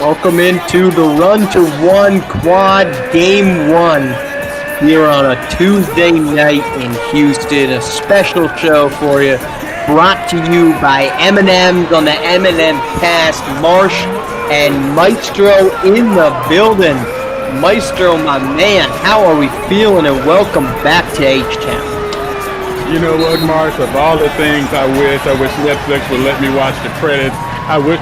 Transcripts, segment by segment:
Welcome into the Run to One Quad Game 1 here on a Tuesday night in Houston. A special show for you, brought to you by M&M's on the M&M Cast. Marsh and Maestro in the building. Maestro, my man, how are we feeling? And welcome back to H-Town. You know what, Marsh? Of all the things I wish Netflix would let me watch the credits. I wish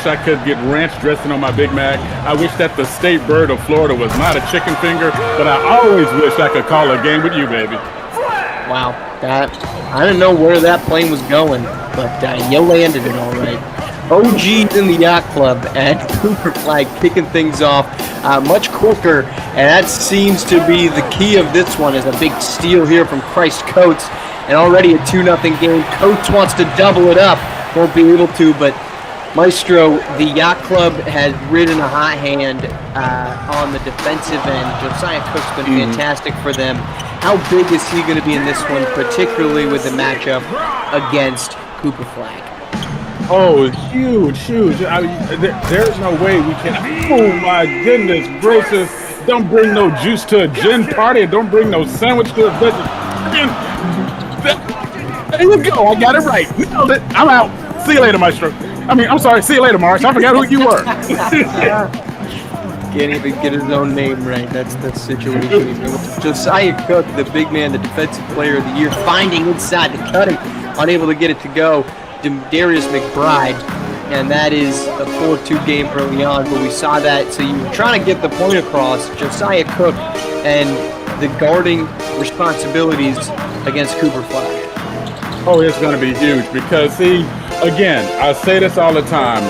I could get ranch dressing on my Big Mac. I wish that the state bird of Florida was not a chicken finger, but I always wish I could call a game with you, baby. Wow, I didn't know where that plane was going, but you landed it all right. OG's in the Yacht Club and Cooper Flag kicking things off much quicker, and that seems to be the key of this one. Is a big steal here from Christ Coates, and already a 2-0 game. Coates wants to double it up, won't be able to, but Maestro, the Yacht Club has ridden a hot hand on the defensive end. Josiah Cook's been fantastic for them. How big is he going to be in this one, particularly with the matchup against Cooper Flag? Oh, huge. There's no way we can. Oh, my goodness gracious. Don't bring no juice to a gin party. Don't bring no sandwich to a vegetarian. There you go. I got it right. Nailed it. I'm out. See you later, Maestro. I'm sorry. See you later, Marsh. I forgot who you were. Can't even get his own name right. That's the situation. Josiah Cook, the big man, the defensive player of the year, finding inside the cutting, unable to get it to go. Darius McBride, and that is a 4-2 game early on, but we saw that. So you were trying to get the point across. Josiah Cook and the guarding responsibilities against Cooper Flag. Oh, it's going to be huge because, see, again, I say this all the time.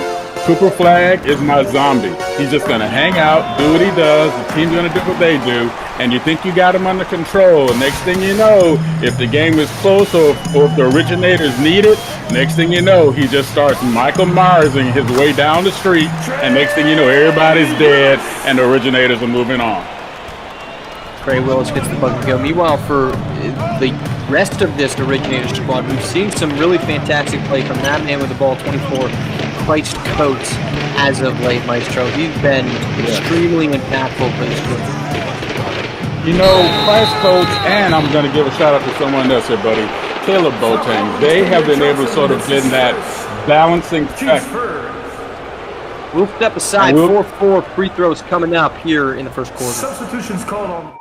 Cooper Flag is my zombie. He's just going to hang out, do what he does. The team's going to do what they do. And you think you got him under control. Next thing you know, if the game is close or if the originators need it, next thing you know, he just starts Michael Myersing his way down the street. And next thing you know, everybody's dead and the originators are moving on. Trey Willis gets the bucket go. Meanwhile, for the rest of this originator squad, we've seen some really fantastic play from that man with the ball, 24, Christ Coates, as of late, Maestro. He's been extremely impactful for this group. You know, Christ Coates, and I'm going to give a shout out to someone else here, buddy, Caleb Boateng. They have been able to sort of get in that balancing check. We'll step aside. 4-4 free throws coming up here in the first quarter. Substitutions called on.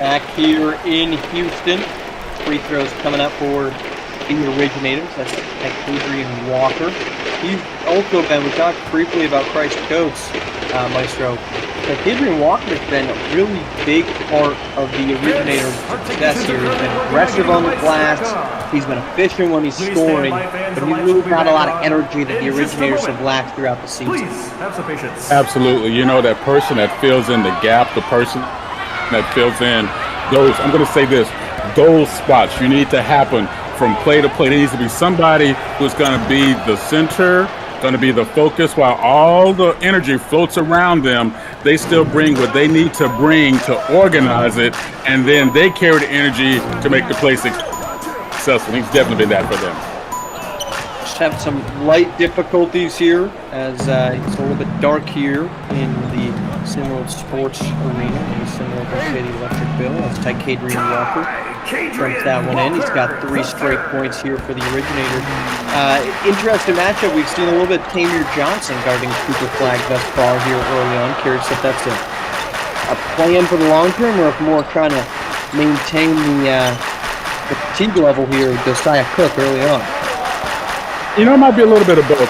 Back here in Houston, free throws coming up for the Originators. That's Adrian Walker. He's also been, we talked briefly about Christ Coates, Maestro. But Adrian Walker has been a really big part of the Originators' success here. He's been aggressive on the glass. He's been efficient when he's scoring. But he's really got a lot of energy that the Originators have lacked throughout the season. Please have some patience. Absolutely. You know, that person that fills in the gap, the person that fills in those, I'm going to say this, those spots you need to happen from play to play. There needs to be somebody who's going to be the center, going to be the focus, while all the energy floats around them. They still bring what they need to bring to organize it, and then they carry the energy to make the play successful. He's definitely been that for them. Just have some light difficulties here as it's a little bit dark here in the SimWorld Sports Arena in SimWorld City Electric Bill. That's Adrian Walker. Trumps that one in. He's got 3 straight points here for the Originators. Interesting matchup. We've seen a little bit Tamir Johnson guarding Cooper Flag thus far here early on. Curious if that's a plan for the long term or if more trying to maintain the fatigue level here with Josiah Cook early on. You know, it might be a little bit of both.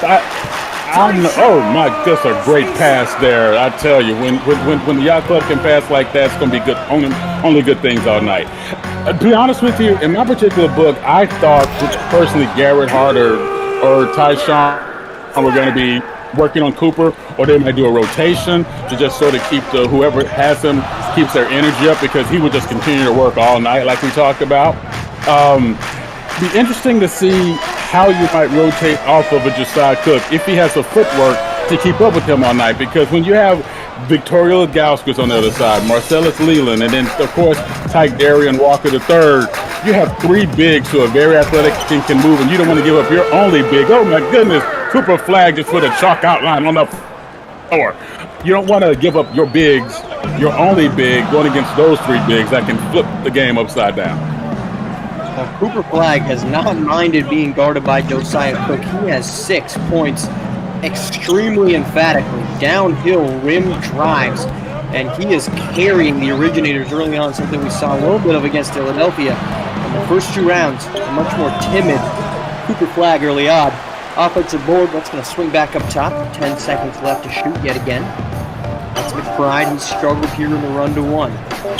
Oh my, just a great pass there. I tell you, when the yacht club can pass like that, it's going to be good. Only good things all night. To be honest with you, in my particular book, I thought personally Garrett Hart or Tyshawn were going to be working on Cooper, or they might do a rotation to just sort of keep whoever has him keeps their energy up, because he would just continue to work all night like we talked about. Be interesting to see how you might rotate off of a Josiah Cook if he has the footwork to keep up with him all night, because when you have Victoria Gauskas on the other side, Marcellus Leland, and then of course Tyke Darian Walker III, you have 3 bigs who are very athletic and can move, and you don't want to give up your only big. Oh my goodness, Cooper Flag just put a chalk outline on the floor. You don't want to give up your bigs, your only big, going against those 3 bigs that can flip the game upside down. Cooper Flag has not minded being guarded by Josiah Cook. He has 6 points, extremely emphatically, downhill rim drives, and he is carrying the Originators early on, something we saw a little bit of against Philadelphia in the first 2 rounds. A much more timid Cooper Flag early on. Offensive board, that's going to swing back up top. 10 seconds left to shoot yet again. That's McBride. He's struggled here in the run to 1.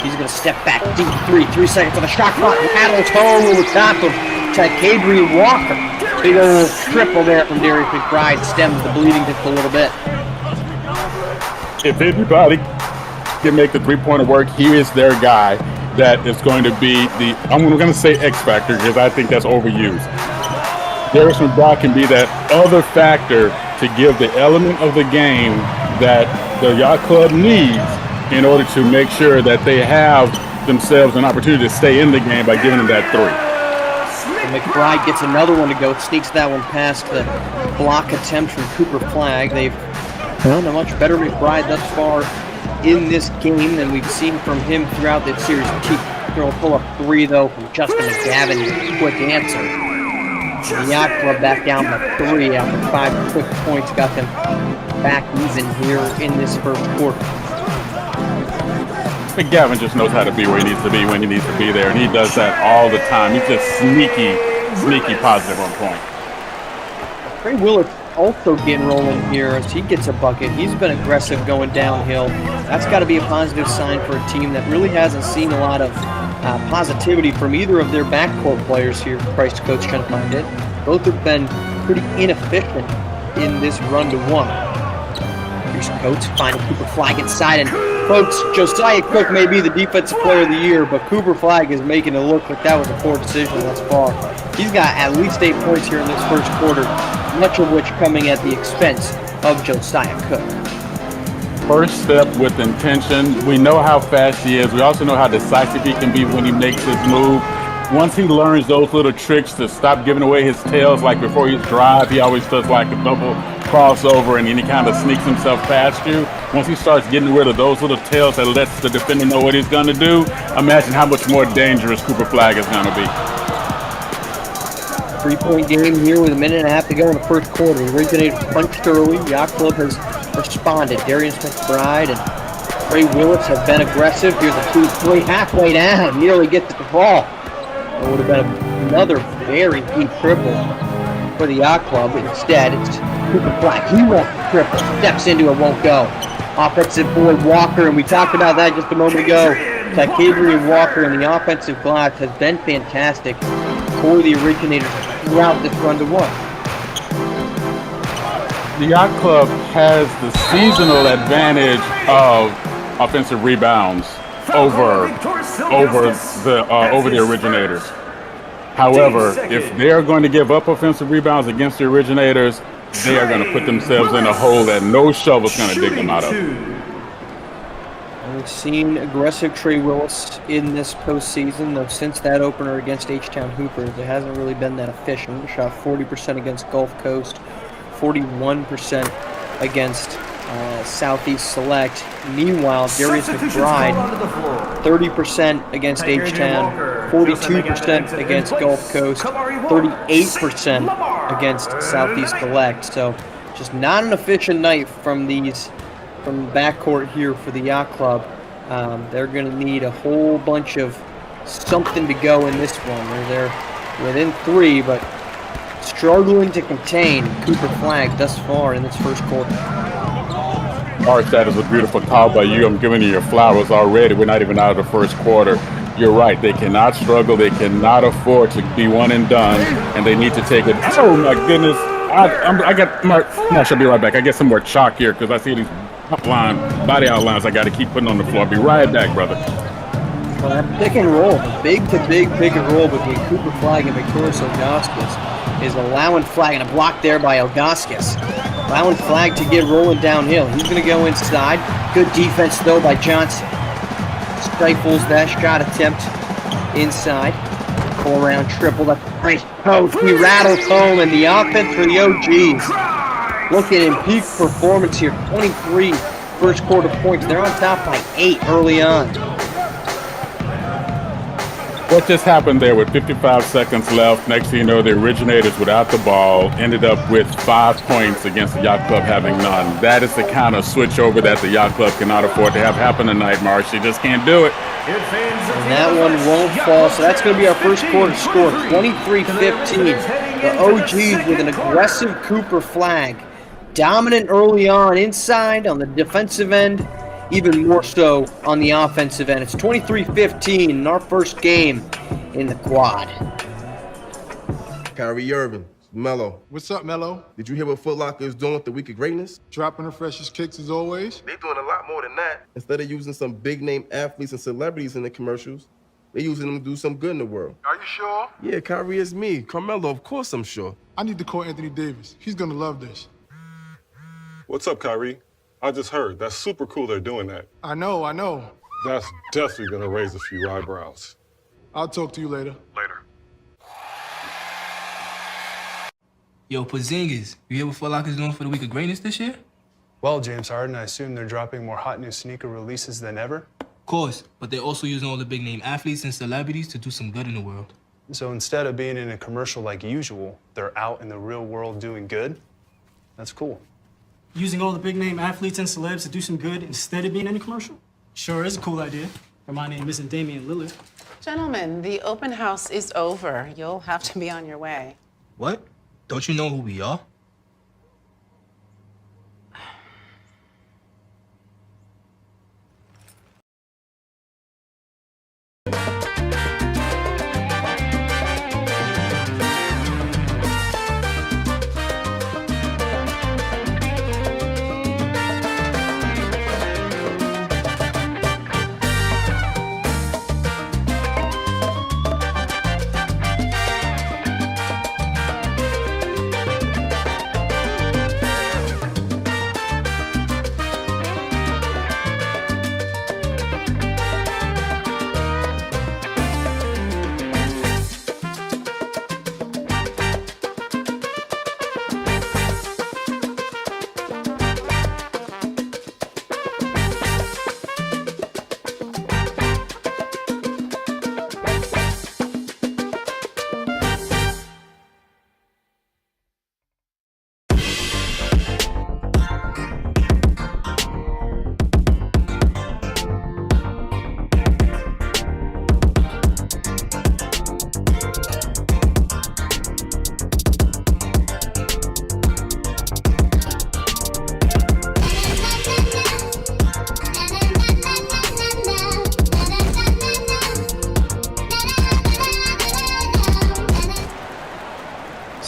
He's going to step back, deep 3 seconds on the shot clock. Rattles home over top of Adrian Walker. Big old triple there from Darius McBride. Stems the bleeding just a little bit. If anybody can make the 3-pointer work, he is their guy that is going to be the, I'm going to say X factor, because I think that's overused. Darius McBride can be that other factor to give the element of the game that the yacht club needs in order to make sure that they have themselves an opportunity to stay in the game by giving them that 3. And McBride gets another one to go, sneaks that one past the block attempt from Cooper Flag. They've done a much better McBride thus far in this game than we've seen from him throughout the series. He'll pull up 3 though from Justin McGavin. Quick answer. The yacht club back down by 3 after 5 quick points got them back even here in this first quarter. McGavin just knows how to be where he needs to be when he needs to be there, and he does that all the time. He's just sneaky positive on point. Trey Willits also getting rolling here as he gets a bucket. He's been aggressive going downhill. That's got to be a positive sign for a team that really hasn't seen a lot of positivity from either of their backcourt players here. Christ Coates trying to find it. Both have been pretty inefficient in this run to 1. Here's Coates finding Cooper Flag inside, and folks, Josiah Cook may be the defensive player of the year, but Cooper Flag is making it look like that was a poor decision thus far. He's got at least 8 points here in this first quarter, much of which coming at the expense of Josiah Cook. First step with intention. We know how fast he is. We also know how decisive he can be when he makes his move. Once he learns those little tricks to stop giving away his tails, like before his drive, he always does like a double crossover and then he kind of sneaks himself past you. Once he starts getting rid of those little tails that lets the defender know what he's going to do, imagine how much more dangerous Cooper Flag is going to be. 3-point game here with 1.5 minutes to go in the first quarter. The Originators punched early. Yacht Club has responded. Darius McBride and Trey Willis has been aggressive. Here's a 2-3 halfway down. Nearly gets it to fall. It would have been another very deep triple for the Yacht Club. Instead, it's Cooper Flag. He wants the triple. Steps into it, won't go. Offensive board Walker, and we talked about that just a moment ago. Kadrian Walker in the offensive glass has been fantastic for the Originators throughout this run to one. The Yacht Club has the seasonal advantage of offensive rebounds over the Originators. However, if they are going to give up offensive rebounds against the Originators, they are going to put themselves in a hole that no shovel's going to dig them out of. We've seen aggressive Trey Willis in this postseason, though since that opener against H-Town Hoopers, it hasn't really been that efficient. Shot 40% against Gulf Coast, 41% against Southeast Select. Meanwhile, Darius McBride, 30% against H-Town, 42% against Gulf Coast, 38% against Southeast Select. So just not an efficient night from the backcourt here for the Yacht Club. They're going to need a whole bunch of something to go in this one. They're within 3, but struggling to contain Cooper Flag thus far in this first quarter. Mark, that is a beautiful call by you. I'm giving you your flowers already. We're not even out of the first quarter. You're right. They cannot struggle. They cannot afford to be one and done, and they need to take it. Oh, my goodness. I got Mark. I should be right back. I get some more chalk here because I see these body outlines I got to keep putting on the floor. I'll be right back, brother. Well, that pick and roll, big to big pick and roll between Cooper Flag and Victorious Ilgauskas is allowing Flag, and a block there by Ilgauskas. Allowing Flag to get rolling downhill. He's going to go inside. Good defense, though, by Johnson. Stifles that shot attempt inside. 4-round triple. That's a nice post. He rattles home, and the offense for the OGs. Looking in peak performance here. 23 first quarter points. They're on top by 8 early on. What just happened there with 55 seconds left? Next thing you know, the Originators without the ball ended up with 5 points against the Yacht Club having none. That is the kind of switch over that the Yacht Club cannot afford to have happen tonight, Marsh. You just can't do it. And that one won't fall, so that's going to be our first quarter score, 23-15. The OGs with an aggressive Cooper Flag. Dominant early on inside on the defensive end, even more so on the offensive end. It's 23-15 in our first game in the quad. Kyrie Irving, Melo. What's up, Melo? Did you hear what Foot Locker is doing with the Week of Greatness? Dropping the freshest kicks as always. They're doing a lot more than that. Instead of using some big-name athletes and celebrities in the commercials, they're using them to do some good in the world. Are you sure? Yeah, Kyrie is me. Carmelo, of course I'm sure. I need to call Anthony Davis. He's gonna love this. What's up, Kyrie? I just heard. That's super cool they're doing that. I know. That's definitely gonna raise a few eyebrows. I'll talk to you later. Later. Yo, Porzingis, you hear what Foot Locker's doing for the Week of Greatness this year? Well, James Harden, I assume they're dropping more hot new sneaker releases than ever? Of course, but they're also using all the big name athletes and celebrities to do some good in the world. So instead of being in a commercial like usual, they're out in the real world doing good? That's cool. Using all the big name athletes and celebs to do some good instead of being in a commercial? Sure is a cool idea. Or my name isn't Damian Lillard. Gentlemen, the open house is over. You'll have to be on your way. What? Don't you know who we are?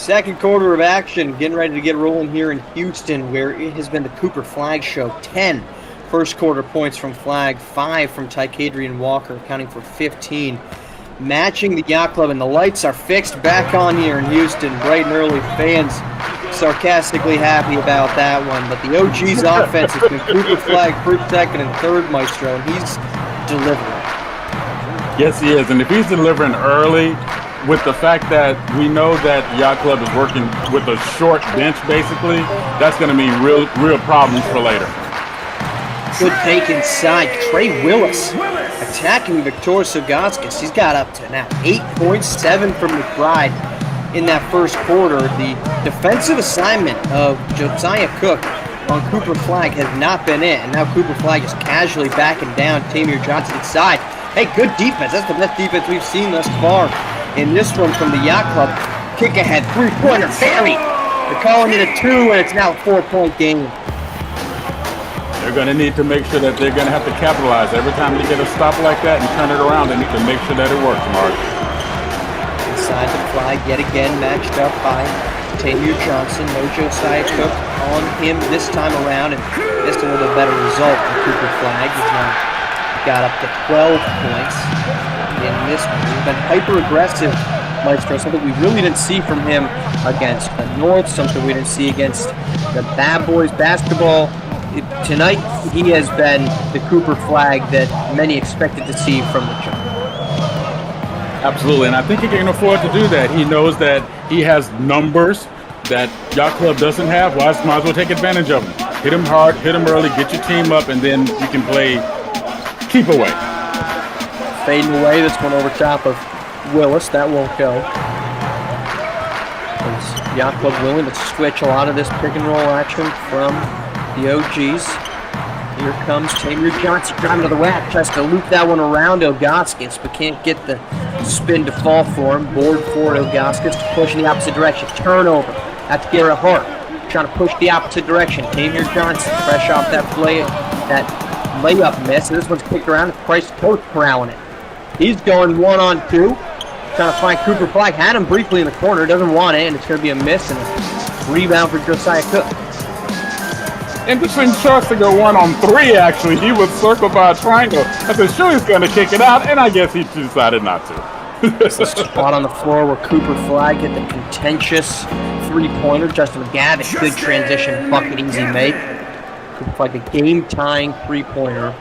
Second quarter of action, getting ready to get rolling here in Houston, where it has been the Cooper Flag Show. 10 first quarter points from Flag, 5 from Tycadrian Walker, accounting for 15. Matching the Yacht Club, and the lights are fixed back on here in Houston, bright and early. Fans sarcastically happy about that one, but the OG's offense has been Cooper Flag first, second, and third, Maestro, and he's delivering. Yes, he is, and if he's delivering early, with the fact that we know that Yacht Club is working with a short bench, basically, that's going to mean real problems for later. Good take inside. Trey Willis attacking Victor Sogaskis. He's got up to now 8 points, 7 from McBride in that first quarter. The defensive assignment of Josiah Cook on Cooper Flag has not been it, and now Cooper Flag is casually backing down Tamir Johnson inside. Hey, good defense. That's the best defense we've seen thus far in this one from the Yacht Club. Kick ahead, three-pointer, buried. They're calling it a 2, and it's now a 4-point game. They're going to need to make sure that they're going to have to capitalize. Every time they get a stop like that and turn it around, they need to make sure that it works, Mark. Inside the Flag, yet again matched up by Tamir Johnson. No Josiah Cook on him this time around, and just a little better result for Cooper Flag. He's now got up to 12 points in this one. He's been hyper-aggressive, Maestro, something we really didn't see from him against the North, something we didn't see against the Bad Boys basketball. Tonight, he has been the Cooper Flag that many expected to see from the jump. Absolutely, and I think he can afford to do that. He knows that he has numbers that Yacht Club doesn't have. Well, might as well take advantage of them. Hit him hard, hit him early, get your team up, and then you can play keep away. Fading away, this one over top of Willis. That won't go. Yacht Club willing to switch a lot of this pick and roll action from the OGs. Here comes Tamir Johnson driving to the rack, tries to loop that one around Ilgauskas, but can't get the spin to fall for him. Board for Ilgauskas, pushing the opposite direction. Turnover. That's Garrett Hart trying to push the opposite direction. Tamir Johnson fresh off that layup miss. This one's kicked around. Price Coach corralling it. He's going 1-on-2. Trying to find Cooper Flag. Had him briefly in the corner. Doesn't want it, and it's going to be a miss and a rebound for Josiah Cook. Interesting choice to go 1-on-3, actually. He was circled by a triangle. I said, sure, he's going to kick it out, and I guess he decided not to. It's a spot on the floor where Cooper Flag hit the contentious three-pointer. Justin McGavick, good transition, bucket, easy make. Cooper Flag, a game-tying three-pointer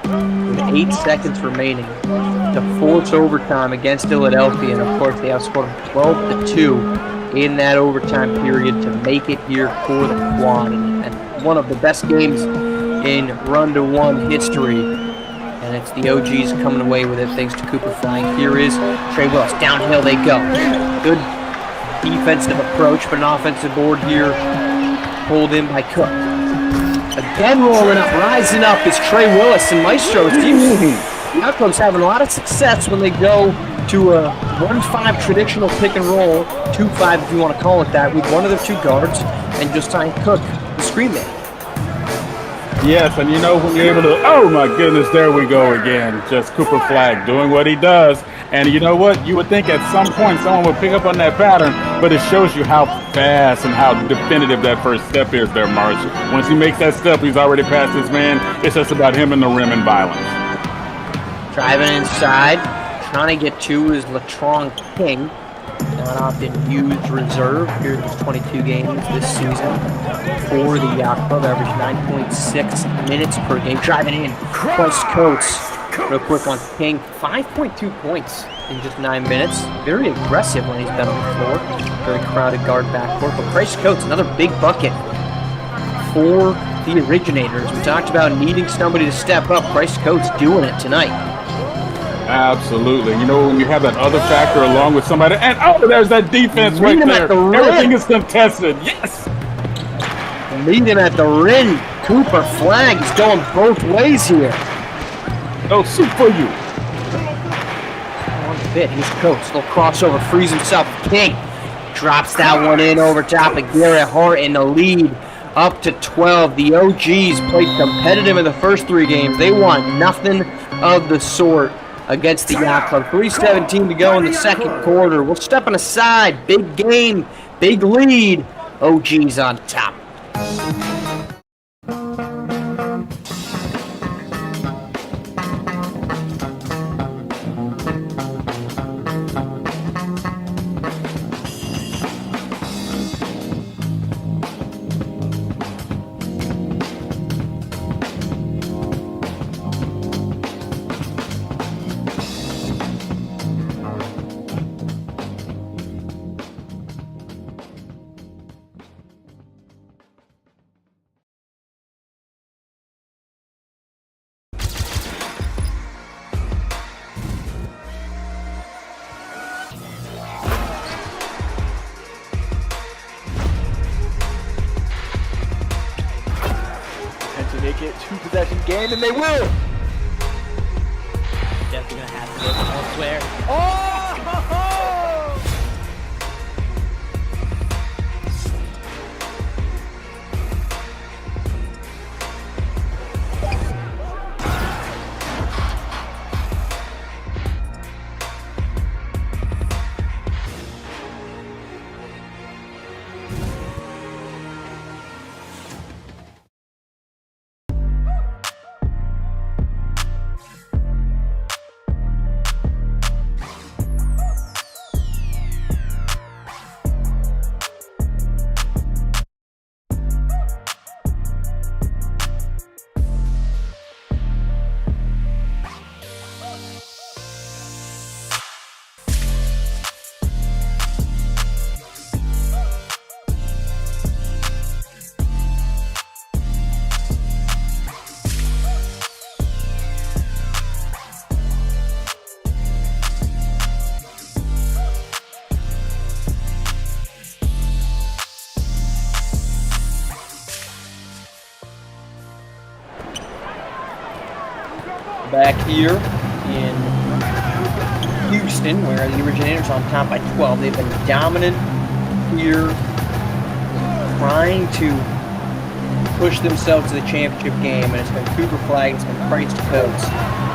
with 8 seconds remaining to force overtime against Philadelphia, and of course they outscored 12-2 in that overtime period to make it here for the quad, and one of the best games in run-to-one history. And it's the OGs coming away with it thanks to Cooper Flag. Here is Trey Willis. Downhill they go. Good defensive approach, but an offensive board here pulled in by Cook. Again rolling up, rising up is Trey Willis, and Maestro's team. The Yacht Club's having a lot of success when they go to a 1-5 traditional pick and roll, 2-5 if you want to call it that, with one of their two guards and Josiah Cook, the screen man. Yes, and you know when you're able to, oh my goodness, there we go again. Just Cooper Flag doing what he does. And you know what? You would think at some point someone would pick up on that pattern, but it shows you how fast and how definitive that first step is there, Marsh. Once he makes that step, he's already past his man. It's just about him and the rim and violence. Driving inside, trying to get to is Latron King. Not often used reserve here in these 22 games this season for the Yacht Club. Average 9.6 minutes per game. Driving in, Price Coates real quick on King. 5.2 points in just 9 minutes. Very aggressive when he's been on the floor. Very crowded guard backcourt. But Price Coates, another big bucket for the originators. We talked about needing somebody to step up. Price Coates doing it tonight. Absolutely. You know, when you have that other factor along with somebody, and oh, there's that defense right there. Everything is contested. Yes. Lead him at the rim. Cooper Flag is going both ways here. No soup for you. On the bit, here's Coates. Little crossover, frees himself. King drops that one in over top of Garrett Hart, in the lead up to 12. The OGs played competitive in the first 3 games. They won nothing of the sort against the Yacht Club. 3:17 to go in the second quarter. We're stepping aside. Big game big lead. OG's on top. To make it 2-possession game, and they will. Definitely gonna have to look elsewhere. Back here in Houston, where the Originators are on top by 12. They've been dominant here, trying to push themselves to the championship game, and it's been Cooper Flag, it's been Christ Coates.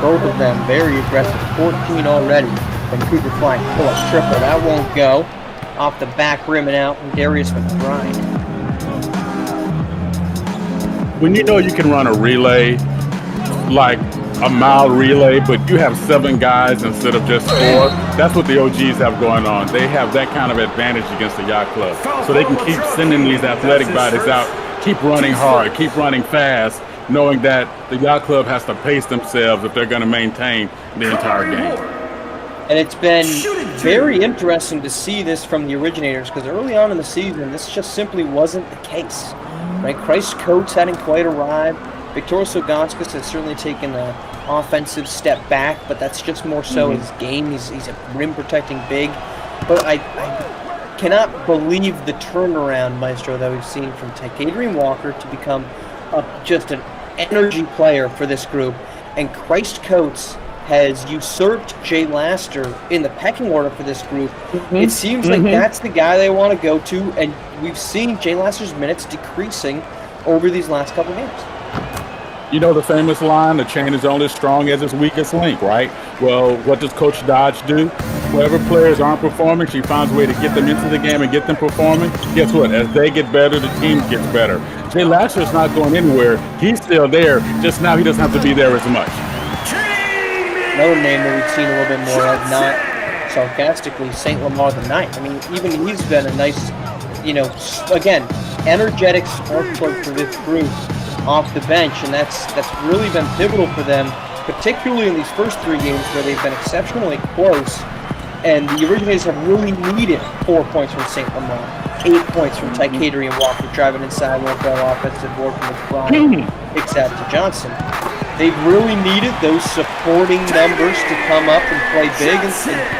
Both of them very aggressive, 14 already from Cooper Flag. Pull up triple, that won't go. Off the back rim and out, and Darius McBride. When you know you can run a relay, like a mile relay, but you have 7 guys instead of just 4. That's what the OGs have going on. They have that kind of advantage against the yacht club. So they can keep sending these athletic bodies out, keep running hard, keep running fast, knowing that the yacht club has to pace themselves if they're going to maintain the entire game. And it's been very interesting to see this from the Originators, because early on in the season, this just simply wasn't the case. Right? Christ Coates hadn't quite arrived. Viktoras Oganskas has certainly taken an offensive step back, but that's just more so his game. He's a rim-protecting big. But I cannot believe the turnaround, Maestro, that we've seen from Adrian Walker to become just an energy player for this group. And Christ Coates has usurped Jay Laster in the pecking order for this group. It seems like that's the guy they want to go to, and we've seen Jay Laster's minutes decreasing over these last couple games. You know the famous line, the chain is only as strong as its weakest link, right? Well, what does Coach Dodge do? Wherever players aren't performing, she finds a way to get them into the game and get them performing. Guess what? As they get better, the team gets better. Jay Laster's not going anywhere. He's still there, just now he doesn't have to be there as much. Another name that we've seen a little bit more of, not sarcastically, St. Lamar the Ninth. I mean, even he's been a nice, again, energetic spark plug for this group off the bench, and that's really been pivotal for them, particularly in these first 3 games where they've been exceptionally close. And the Originators have really needed 4 points from St. Lamar, 8 points from Adrian Walker, driving inside, won't go offensive board from McBride, kicks out to Johnson. They've really needed those supporting numbers to come up and play big, and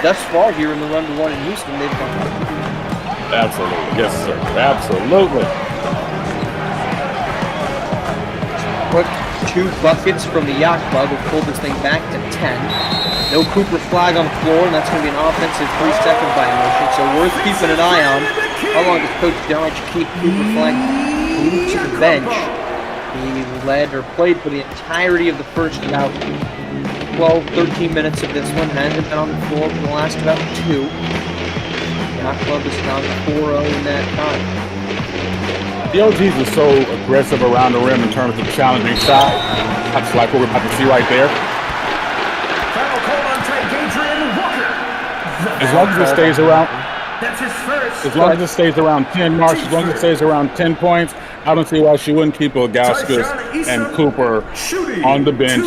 thus far here in the run to 1 in Houston, they've done that. Absolutely. Yes, sir. Absolutely. Quick 2 buckets from the Yacht Club will pull this thing back to 10. No Cooper Flag on the floor, and that's going to be an offensive 3-second violation, so worth keeping an eye on. How long does Coach Dodge keep Cooper Flag glued to the bench? He led or played for the entirety of the first about 12, 13 minutes of this one. Hasn't been on the floor for the last about 2. Yacht Club has gone 4-0 in that time. The OGs are so aggressive around the rim in terms of challenging shots. That's like what we're about to see right there. Foul call on Adrian Walker. As long as it stays around, That's his first. as long as it stays around 10 marks, as long as it stays around 10 points, I don't see why she wouldn't keep Ilgauskas and Cooper on the bench.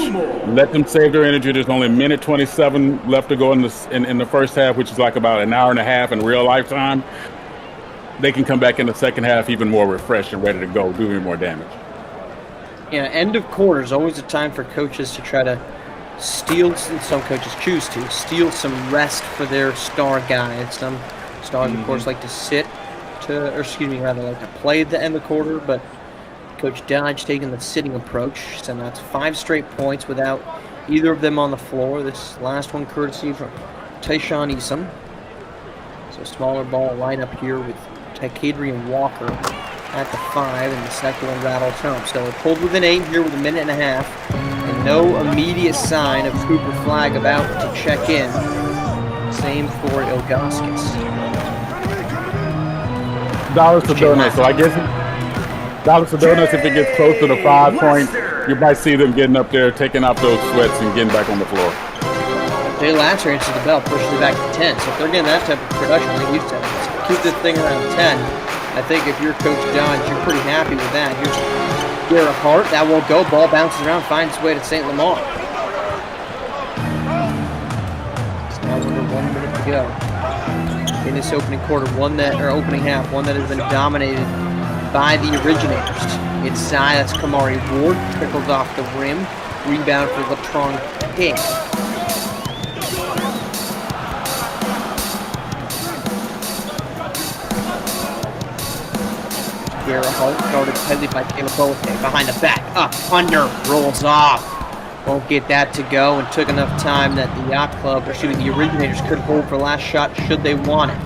Let them save their energy. There's only a minute 27 left to go in the first half, which is like about an hour and a half in real lifetime. They can come back in the second half even more refreshed and ready to go, do even more damage. Yeah, end of quarter is always a time for coaches to try to steal, some coaches choose to, steal some rest for their star guys. Some stars, of course, like to like to play at the end of the quarter, but Coach Dodge taking the sitting approach, so that's 5 straight points without either of them on the floor. This last one courtesy from Tyshawn Easom. So smaller ball lineup here with Tycadrian Walker at the 5, and the second one rattles home. So it pulled within 8 here with a minute and a half, and no immediate sign of Cooper Flag about to check in. Same for Ilgauskas. Dollars to donuts. So I guess dollars to donuts, if it gets close to the 5 points, you might see them getting up there, taking off those sweats and getting back on the floor. Jay Latcher answers the bell, pushes it back to 10. So if they're getting that type of production, I think we've said, keep this thing around 10. I think if you're Coach Dodge, you're pretty happy with that. Here's Garrett Hart. That won't go. Ball bounces around, finds its way to St. Lamar. It's now under 1 minute to go in this opening quarter. Opening half, one that has been dominated by the originators. Inside, that's Kamari Ward. Trickles off the rim. Rebound for Latron King. Garrett Hart guarded tightly by Caleb Boateng. Behind the back, up, under, rolls off. Won't get that to go, and took enough time that the the originators could hold for last shot should they want it.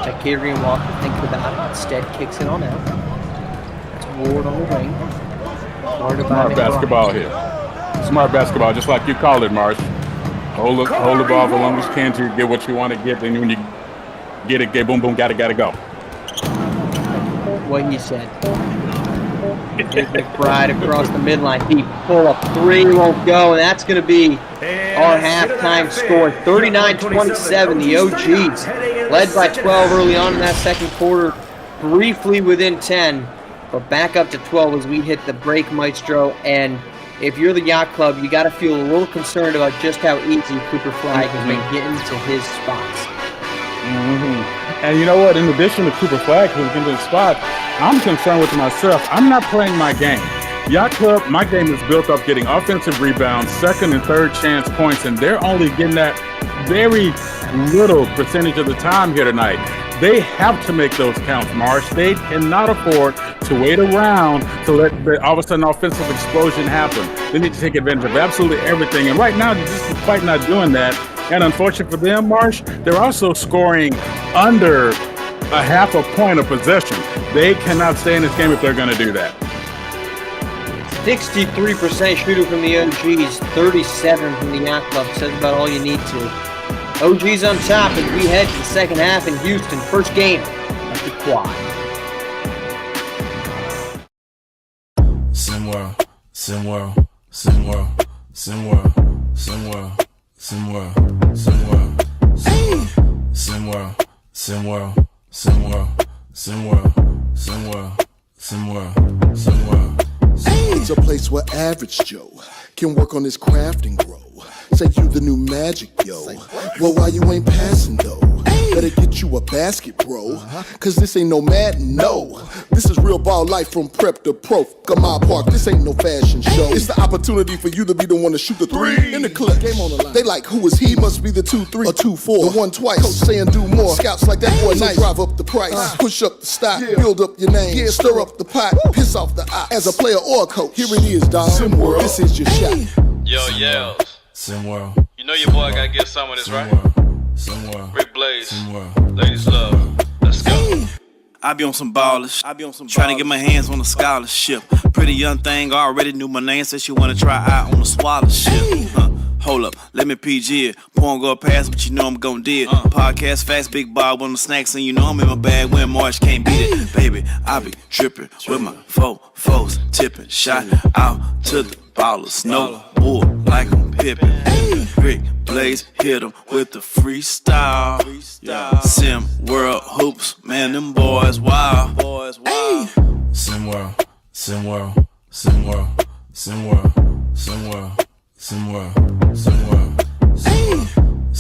Tycadrian Walker thinks about it, instead kicks it on out. That's Ward on the wing. Smart basketball here. Smart basketball, just like you called it, Marsh. Hold the ball for as long as you can to get what you want to get, and when you get it, boom, boom, gotta go. What he said. McBride across the midline. Deep pull-up 3 won't go, and that's going to be our halftime score. 39-27, the OGs led by 12 early on in that second quarter, briefly within 10, but back up to 12 as we hit the break, Maestro. And if you're the Yacht Club, you got to feel a little concerned about just how easy Cooper Flag has been getting to his spots. And you know what? In addition to Cooper Flag, who's getting to the spot, I'm concerned with myself. I'm not playing my game. Yacht Club, my game is built up getting offensive rebounds, second and third chance points, and they're only getting that very little percentage of the time here tonight. They have to make those counts, Marsh. They cannot afford to wait around to let all of a sudden offensive explosion happen. They need to take advantage of absolutely everything, and right now they're just quite not doing that. And unfortunate for them, Marsh, they're also scoring under a half a point of possession. They cannot stay in this game if they're going to do that. 63% shooting from the OGs, 37 from the Yacht Club. Says about all you need to. OGs on top as we head to the second half in Houston. First game of the quad. SimWorld, SimWorld, SimWorld, SimWorld, SimWorld, SimWorld, SimWorld, SimWorld, SimWorld, SimWorld, SimWorld, SimWorld, SimWorld, SimWorld. It's a place where average Joe can work on his craft and grow. Say you the new magic, yo. Well, why you ain't passing though? Better get you a basket, bro. Cause this ain't no Madden, no. This is real ball life from prep to pro. Gamar Park, this ain't no fashion show. It's the opportunity for you to be the one to shoot the 3 in the clip. Game on the line. They like, who is he? Must be the 2-3 or 2-4. The 1 twice. Coach saying do more. Scouts like that boy nice. Drive up the price, push up the stock, build up your name, stir up the pot, piss off the eye. As a player or a coach, here it is, dog. SimWorld, this is your shot. Yo, yells. SimWorld. You know your boy gotta get some of this, right? SimWorld. Rick Blaze. Ladies love. Let's go. I be on some ballers. Trying to get my hands on a scholarship. Pretty young thing already knew my name. Said she wanna try out on a scholarship. Hold up, let me PG it. Porn go past, but you know I'm gon' do it. Podcast fast, big Bob on the snacks, and you know I'm in my bag when March can't beat it. Baby, I be tripping with my foes tipping. Shot out to the ballers, no bull like I'm Pippin. Rick Blaze hit him with the freestyle. SimWorld Hoops, man, them boys wild. SimWorld, SimWorld, SimWorld, SimWorld, SimWorld, SimWorld, SimWorld,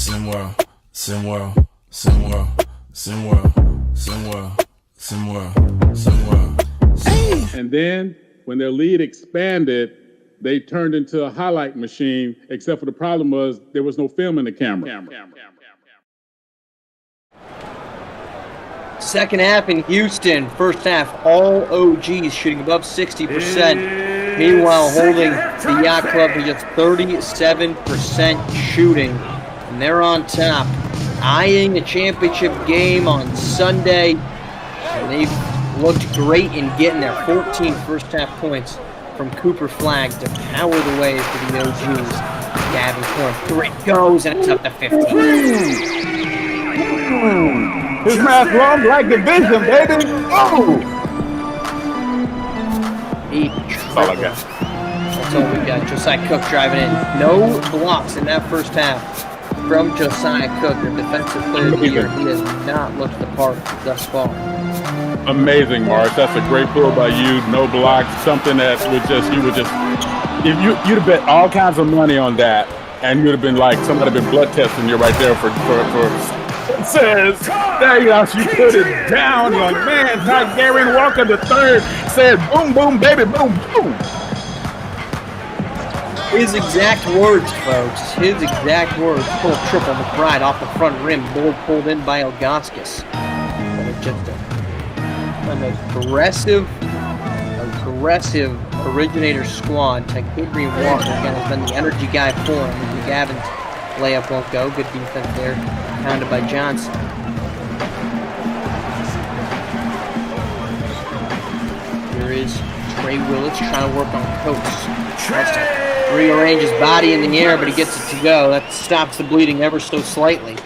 SimWorld, SimWorld, SimWorld, SimWorld, SimWorld, SimWorld, SimWorld. And then when their lead expanded, they turned into a highlight machine, except for the problem was there was no film in the camera. Second half in Houston. First half, all OGs shooting above 60%. Meanwhile, holding the Yacht Club to just 37% shooting. And they're on top, eyeing a championship game on Sunday. And they've looked great in getting their 14 first half points from Cooper Flagg to power the way for the OGs. Gavin Corn, 3 goes, and it's up to 15. His math long like division, baby. Oh! That's all I got. That's all we got. Josiah Cook driving in. No blocks in that first half from Josiah Cook, the defensive player of the year. He has not looked the part thus far. Amazing, Marsh. That's a great pull by you. No blocks. Something that if you'd have bet all kinds of money on that, and you'd have been like somebody been blood testing you right there for. It says there you go. She put it down. You're like, man, not Gary Walker the third said, boom, boom, baby, boom, boom. His exact words, folks. His exact words. Full triple McBride off the front rim. Ball pulled in by Ilgauskas. But it's just an aggressive originator squad. Henry Walker again has been the energy guy for him. McGavin's layup won't go. Good defense there. Pounded by Johnson. Here is Trey Willis trying to work on Coates. Rearrange his body in the air, but he gets it to go. That stops the bleeding ever so slightly.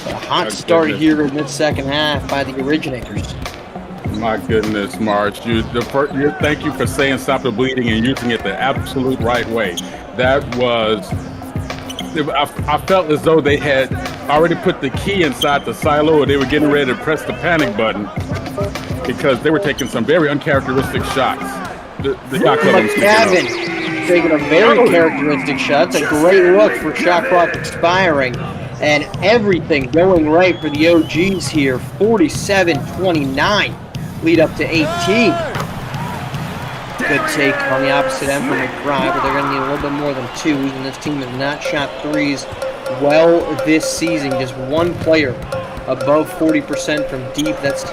But a hot start here in this second half by the originators. My goodness, March. Thank you for saying stop the bleeding and using it the absolute right way. That was... I felt as though they had already put the key inside the silo and they were getting ready to press the panic button because they were taking some very uncharacteristic shots. Gavin taking a very characteristic shot. It's a great look for shot clock expiring. And everything going right for the OGs here. 47-29. Lead up to 18. Good take on the opposite end from McBride, but they're going to need a little bit more than 2s, and this team has not shot 3s well this season. Just one player above 40% from deep. That's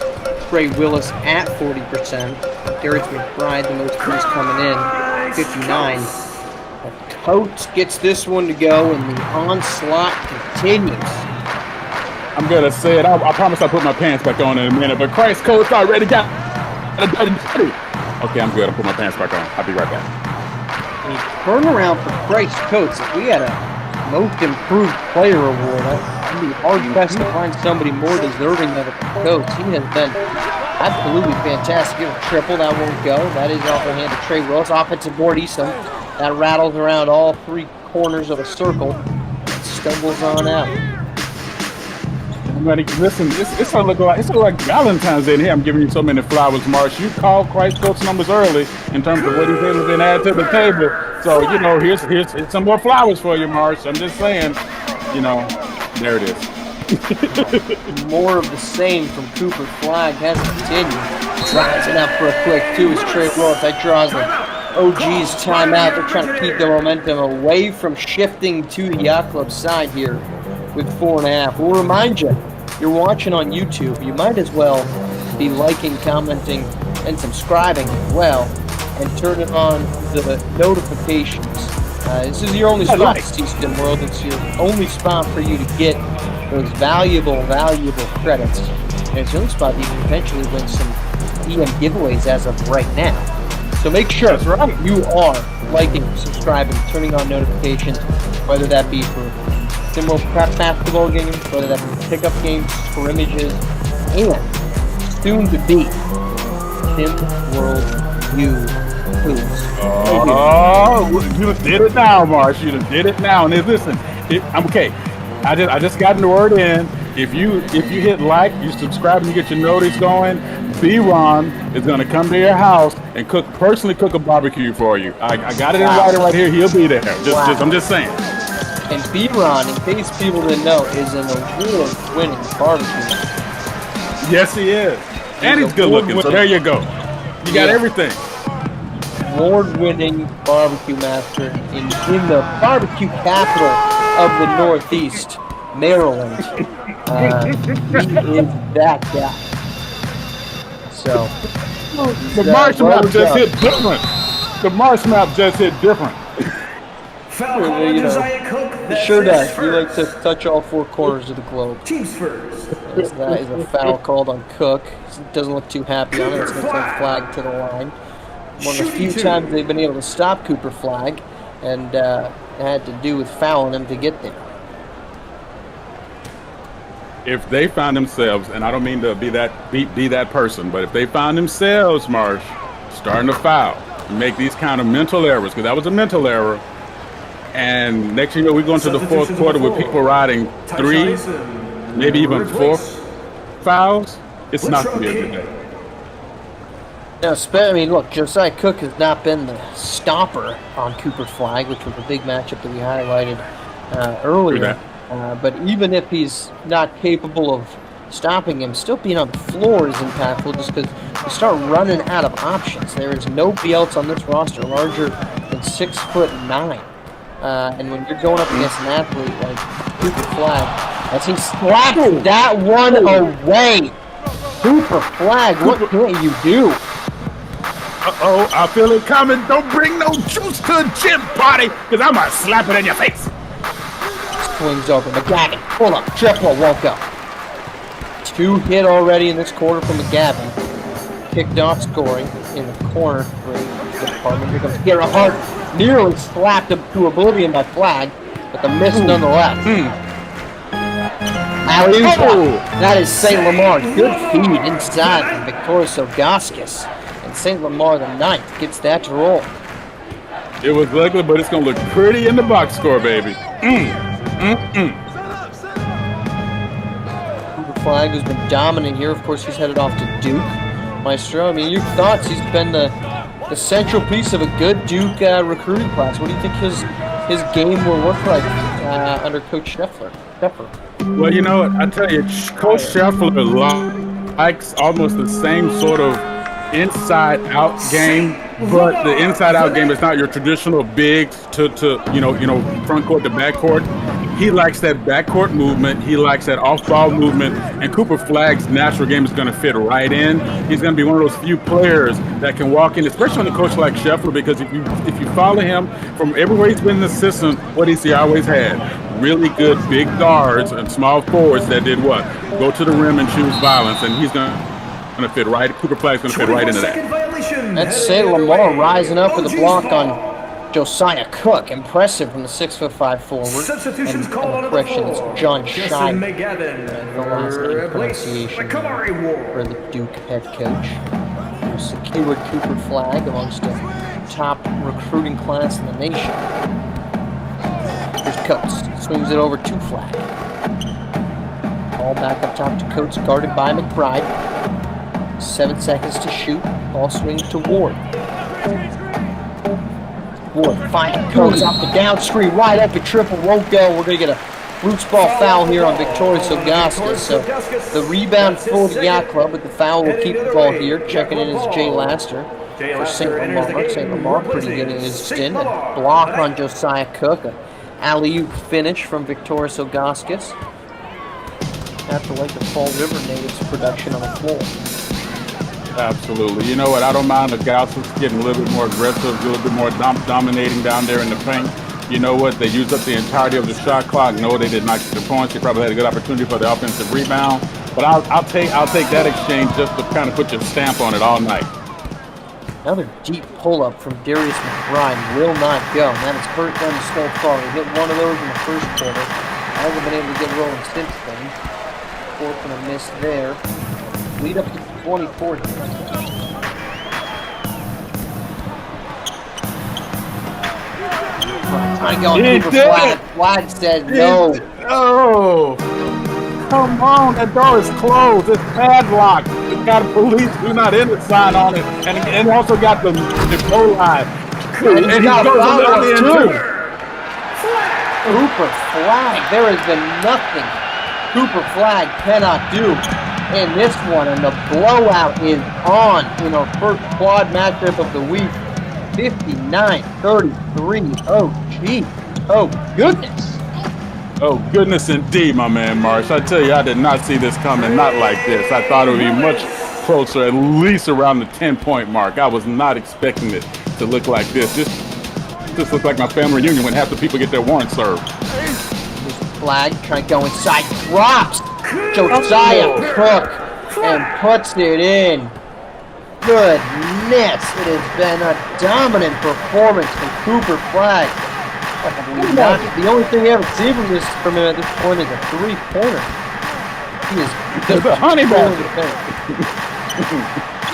Trey Willis at 40%. Darius McBride, the most 3s coming in, 59. But Coates gets this one to go, and the onslaught continues. I'm going to say it. I promise I'll put my pants back on in a minute, but Christ, Coates already got it. Okay, I'm good. I'll put my pants back on. I'll be right back. The turnaround for Christ Coates. If we had a most improved player award, I'd be hard-pressed to find somebody more deserving of it than Coates. He has been absolutely fantastic. Get a triple. That won't go. That is off the hand of Trey Willis. Offensive board, Easton. That rattles around all 3 corners of a circle. Stumbles on out. Listen, it's gonna look like Valentine's Day in here. I'm giving you so many flowers, Marsh. You called Christ Coates numbers early in terms of what he's able to add to the table. So, here's some more flowers for you, Marsh. I'm just saying, there it is. More of the same from Cooper Flagg has continued. Drives it up for a quick 2 is Trey Willis. That draws the OG's timeout. They're trying to keep the momentum away from shifting to the Yacht Club side here with 4.5. We'll remind you, you're watching on YouTube, you might as well be liking, commenting, and subscribing as well, and turning on the notifications. This is your only spot to see SimWorld. It's your only spot for you to get those valuable credits. And it's the only spot you can potentially win some EM giveaways as of right now. So make sure you are liking, subscribing, turning on notifications, whether that be for SimWorld Prep basketball games, whether that be pickup games, scrimmages, and soon to be SimWorld Hoops. Oh, you just did it now, Marsh. You just did it now. And listen, I'm okay. I just got the word in. If you hit like, you subscribe, and you get your notice going, B-Ron is going to come to your house and personally cook a barbecue for you. I got it in writing right here. He'll be there. I'm just saying. And B-Ron, in case people didn't know, is an award-winning barbecue. Yes, he is. And he's good looking, so there you go. You got everything. Award-winning barbecue master in the barbecue capital of the Northeast, Maryland. He is that guy. So the Marsh map just hit different. The Marsh map just hit different. It sure does. We like to touch all four corners of the globe. Teams first. That is a foul called on Cook. Doesn't look too happy on it. It's going to take Flag to the line. One of the few times they've been able to stop Cooper Flag, and it had to do with fouling him to get there. If they find themselves, and I don't mean to be that person, but if they find themselves, Marsh, starting to foul, make these kind of mental errors, because that was a mental error, and next thing you know, we're going to the fourth quarter with people riding 3, maybe even 4 fouls, it's not going to be a good day. Now, I mean, look, Josiah Cook has not been the stopper on Cooper Flag, which was a big matchup that we highlighted earlier. But even if he's not capable of stopping him, still being on the floor is impactful just because you start running out of options. There is nobody else on this roster larger than 6'9". And when you're going up against an athlete like Cooper Flag, as he slapped that one away, Cooper Flag, what can't you do? Uh-oh, I feel it coming. Don't bring no juice to a gym party, because I'm going to slap it in your face. Swings over. McGavin, pull up, triple, won't go. 2 hit already in this quarter from McGavin. Kicked off scoring in the corner for the department. Here comes Garrett Hart. Nearly slapped him to oblivion by Flag, but the miss nonetheless. That is St. Lamar. Good feed inside from Victorious Ogaskis. And St. Lamar, the 9th, gets that to roll. It was ugly, but it's going to look pretty in the box score, baby. Cooper Flag, who's been dominant here. Of course, he's headed off to Duke. Maestro, I mean, your thoughts? He's been the central piece of a good Duke recruiting class. What do you think his game will look like under Coach Scheffler? Well, you know what? I tell you, Coach Scheffler likes almost the same sort of inside-out game, but the inside-out game is not your traditional big to front court to back court. He likes that backcourt movement. He likes that off-ball movement, and Cooper Flag's natural game is going to fit right in. He's going to be one of those few players that can walk in, especially on a coach like Scheffler, because if you follow him from everywhere he's been in the system, what he always had really good big guards and small forwards that did what? Go to the rim and choose violence, and he's going to fit right. Cooper Flag's going to fit right into that. That's St. Lamar rising up with a block on Josiah Cook. Impressive from the 6'5" forward. Substitutions and called on correction, it's John Scheib. McGavin The last name pronunciation for the Duke head coach. Who secured Cooper Flag amongst the top recruiting class in the nation. Here's Coates. Swings it over to Flag. Ball back up top to Coates, guarded by McBride. 7 seconds to shoot. Ball swings to Ward. Ward finding Coates off the down screen. Wide open triple. Won't go. We're going to get a roots ball foul here on Victorious Ogaskis. So the rebound for the Yacht Club, but the foul will keep the ball here. Checking in is Jay Laster for St. Lamar. St. Lamar pretty good in his stint. And block on Josiah Cook. An alley-oop finish from Victorious Ogaskis. After like the Fall River natives production on the floor. Absolutely. You know what? I don't mind the Gaussies getting a little bit more aggressive, a little bit more dominating down there in the paint. You know what? They used up the entirety of the shot clock. No, they did not get the points. They probably had a good opportunity for the offensive rebound. But I'll take that exchange just to kind of put your stamp on it all night. Another deep pull-up from Darius McBride will not go. And that has hurt them so far. They hit one of those in the first quarter. Hasn't been able to get rolling since then. Fourth and a miss there. Lead up to 24. Trying to go on Cooper Flag. Flag said no. Oh! Come on, that door is closed. It's padlocked. It's got a police do not enter sign on it, and also got the goal line. And he goes on the other end too. Cooper Flag. There has been nothing Cooper Flag cannot do in this one, and the blowout is on in our first quad matchup of the week. 59-33. Oh, gee. Oh, goodness. Oh, goodness indeed, my man Marsh. I tell you, I did not see this coming, not like this. I thought it would be much closer, at least around the 10-point mark. I was not expecting it to look like this. This looks like my family reunion when half the people get their warrants served. Flag trying to go inside, drops Josiah Cook and puts it in. Goodness, it has been a dominant performance from Cooper Flag. The only thing we haven't seen from him at this point is a three-pointer. He is the Honey Badger.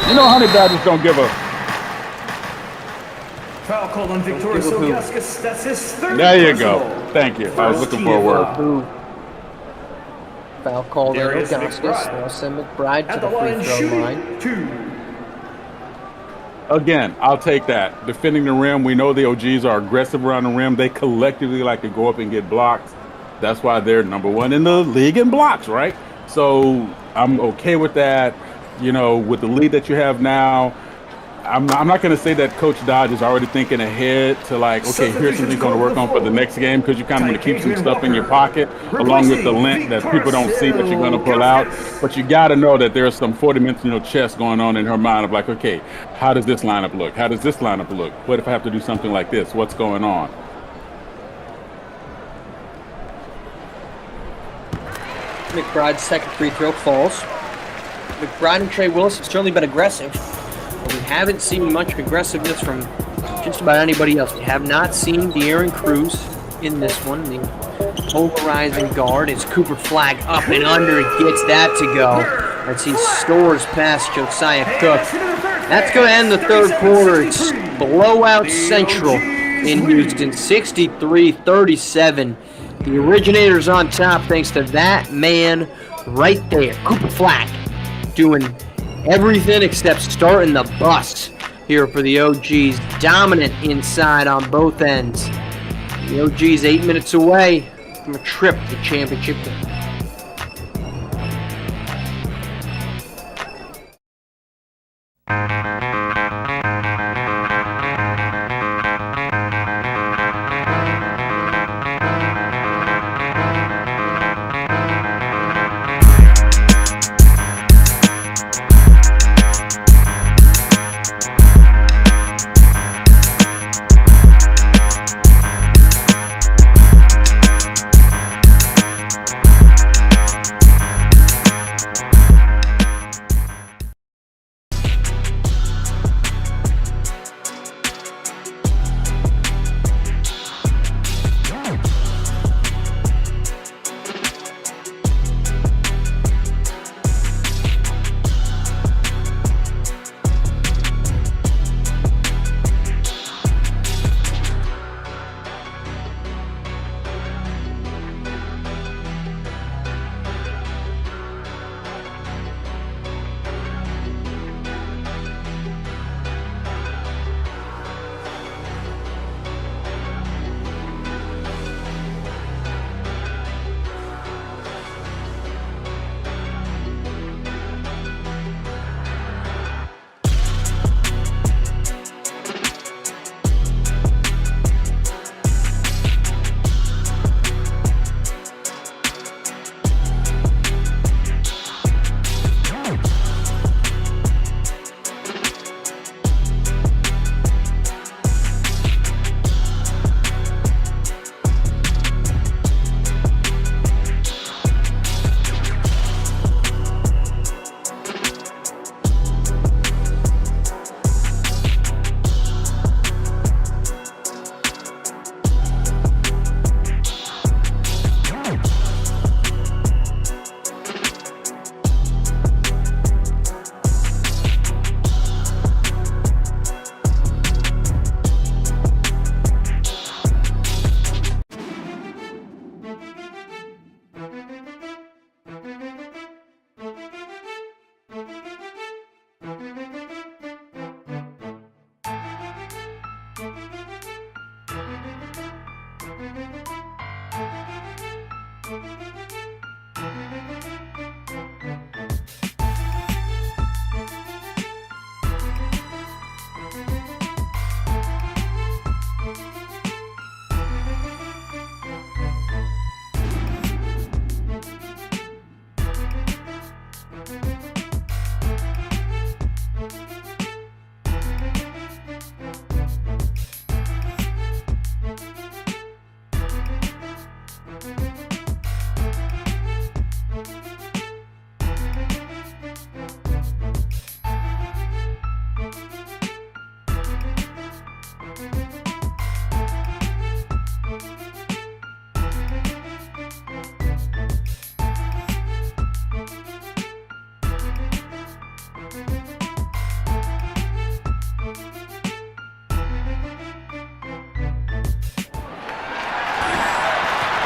You know Honey Badgers don't give a... Foul called on Victoria Sogauskas. That's his third. There you go. Thank you. I was looking for a word. Foul called on Sogauskas. They'll send McBride to the free throw line. Again, I'll take that. Defending the rim, we know the OGs are aggressive around the rim. They collectively like to go up and get blocks. That's why they're number one in the league in blocks, right? So I'm okay with that. You know, with the lead that you have now, I'm not going to say that Coach Dodge is already thinking ahead to like, okay, here's something he's going to work on for the next game, because you kind of want to keep some stuff in your pocket along with the length that people don't see that you're going to pull out. But you got to know that there's some 4-dimensional chess going on in her mind of like, okay, how does this lineup look? How does this lineup look? What if I have to do something like this? What's going on? McBride's second free throw falls. McBride and Trey Willis have certainly been aggressive. We haven't seen much aggressiveness from just about anybody else. We have not seen De'Aaron Cruz in this one. The polarizing guard is Cooper Flag up and under. He gets that to go as he stores past Josiah Cook. That's going to end the third quarter. It's blowout central in Houston, 63-37. The originators on top thanks to that man right there, Cooper Flag, doing everything except starting the bus here for the OGs. Dominant inside on both ends. The OGs 8 minutes away from a trip to the championship game.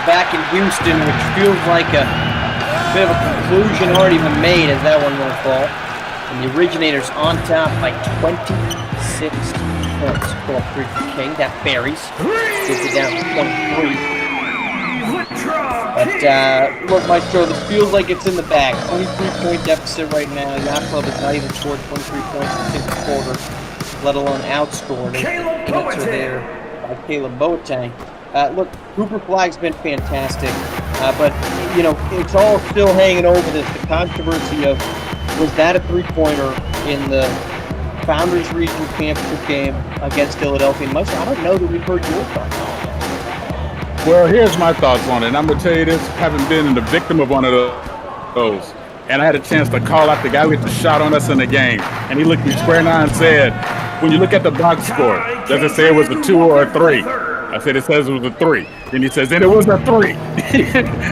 Back in Houston, which feels like a bit of a conclusion already been made as that one will fall. And the Originators on top by 26 points. Pull up 3 for King. That buries. Gets it down to 23. But look, Maestro, this feels like it's in the bag. 23-point deficit right now. Yacht Club has not even scored 23 points in the quarter, let alone outscored. The answer there by Caleb Boateng. Look, Cooper Flagg's been fantastic, but, you know, it's all still hanging over this. The controversy of, was that a three-pointer in the Founders Regional Championship game against Philadelphia? I don't know that we've heard your thoughts on it. Well, here's my thoughts on it, and I'm going to tell you this, having been the victim of one of those, and I had a chance to call out the guy who hit the shot on us in the game, and he looked me square in the eye and said, when you look at the box score, does it say it was a 2 or a 3? I said, it says it was a 3. Then he says, then it was a 3.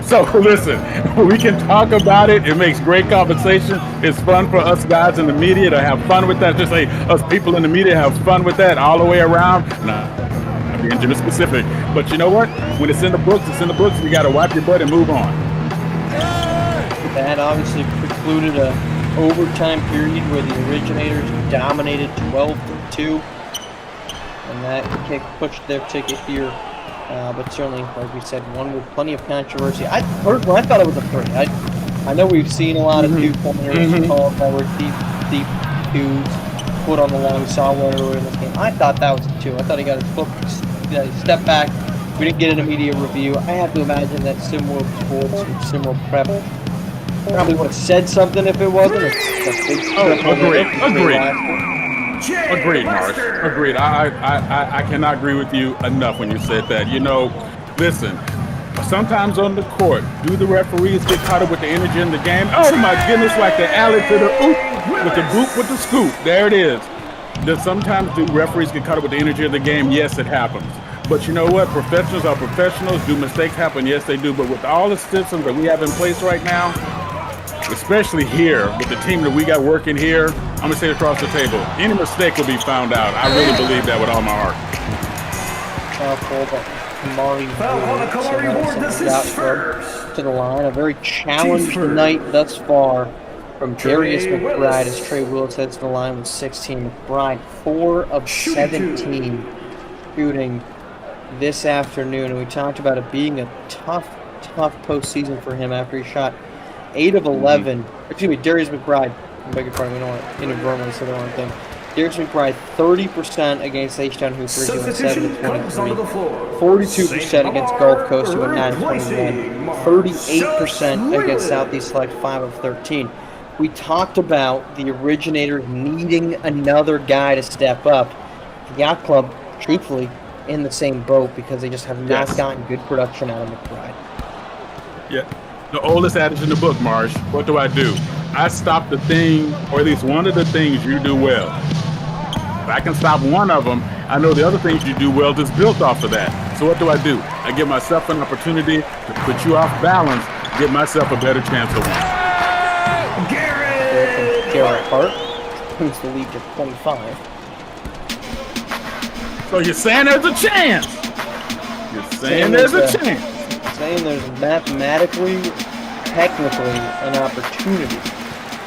So listen, we can talk about it. It makes great conversation. It's fun for us guys in the media to have fun with that. Just say us people in the media have fun with that all the way around. Nah, I'm being gender specific. But you know what? When it's in the books, it's in the books. You got to wipe your butt and move on. That obviously precluded a overtime period where the Originators dominated 12-2. And that kick pushed their ticket here, but certainly, like we said, one with plenty of controversy. Personally, I thought it was a 3. I know we've seen a lot of 2-pointers called that were deep 2s put on the long saw one earlier in this game. I thought that was a 2. I thought he got his foot, step back. We didn't get an immediate review. I have to imagine that SimWorld Sports or SimWorld Prep probably would have said something if it wasn't. Agreed, Marsh. Agreed. I cannot agree with you enough when you said that. You know, listen, sometimes on the court, do the referees get caught up with the energy in the game? Oh my goodness, like the alley to the oop, with the boop, with the scoop. There it is. Does sometimes do referees get caught up with the energy of the game? Yes, it happens. But you know what? Professionals are professionals. Do mistakes happen? Yes, they do. But with all the systems that we have in place right now, especially here with the team that we got working here, I'm going to say it across the table, any mistake will be found out. I really believe that with all my heart. To the line, a very challenged night thus far from Darius McBride as Trey Willis heads to the line with 16. McBride, 4 of 17 shooting this afternoon. And we talked about it being a tough postseason for him after he shot 8 of 11. Excuse me, Darius McBride. I beg your pardon, we don't want to inadvertently say the wrong thing. Darius McBride, 30% against H-Town Hoopers, who went 7-23. 42% against Gulf Coast, who went 9-21. 38% against Southeast Select, 5 of 13. We talked about the Originators needing another guy to step up. The Yacht Club, truthfully, in the same boat because they just have not gotten good production out of McBride. Yeah. The oldest adage in the book, Marsh. What do? I stop the thing, or at least one of the things you do well. If I can stop one of them, I know the other things you do well is built off of that. So what do? I give myself an opportunity to put you off balance, give myself a better chance to win. Garrett Hart moves the lead to 25. So you're saying there's a chance? You're saying there's a chance? Saying there's mathematically, technically, an opportunity.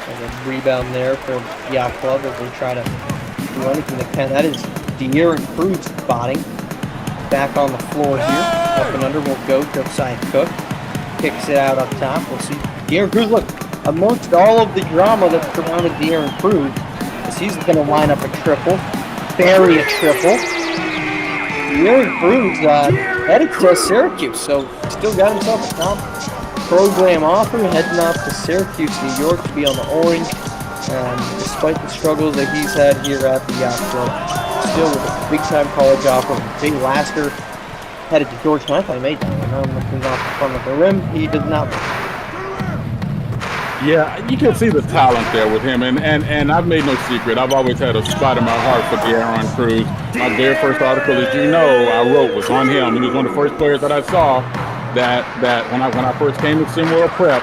There's a rebound there for Yacht Club as they try to do anything they can. That is De'Aaron Cruz spotting. Back on the floor here. Up and under will go to Josiah Cook. kicks it out up top. We'll see. De'Aaron Cruz, look, amongst all of the drama that surrounded De'Aaron Cruz, he's going to line up a triple, bury a triple. De'Aaron Cruz headed to Syracuse, so still got himself a top program offer, heading off to Syracuse, New York, to be on the Orange. Despite the struggles that he's had here at the Yacht Club, still with a big-time college offer. Jay Lasker headed to Georgetown. I thought he made that. I'm looking off the front of the rim. He did not. Yeah, you can see the talent there with him, and I've made no secret. I've always had a spot in my heart for De'Aaron Cruz. My very first article, as you know, I wrote was on him. He was one of the first players that I saw that when I first came to SimWorld Prep,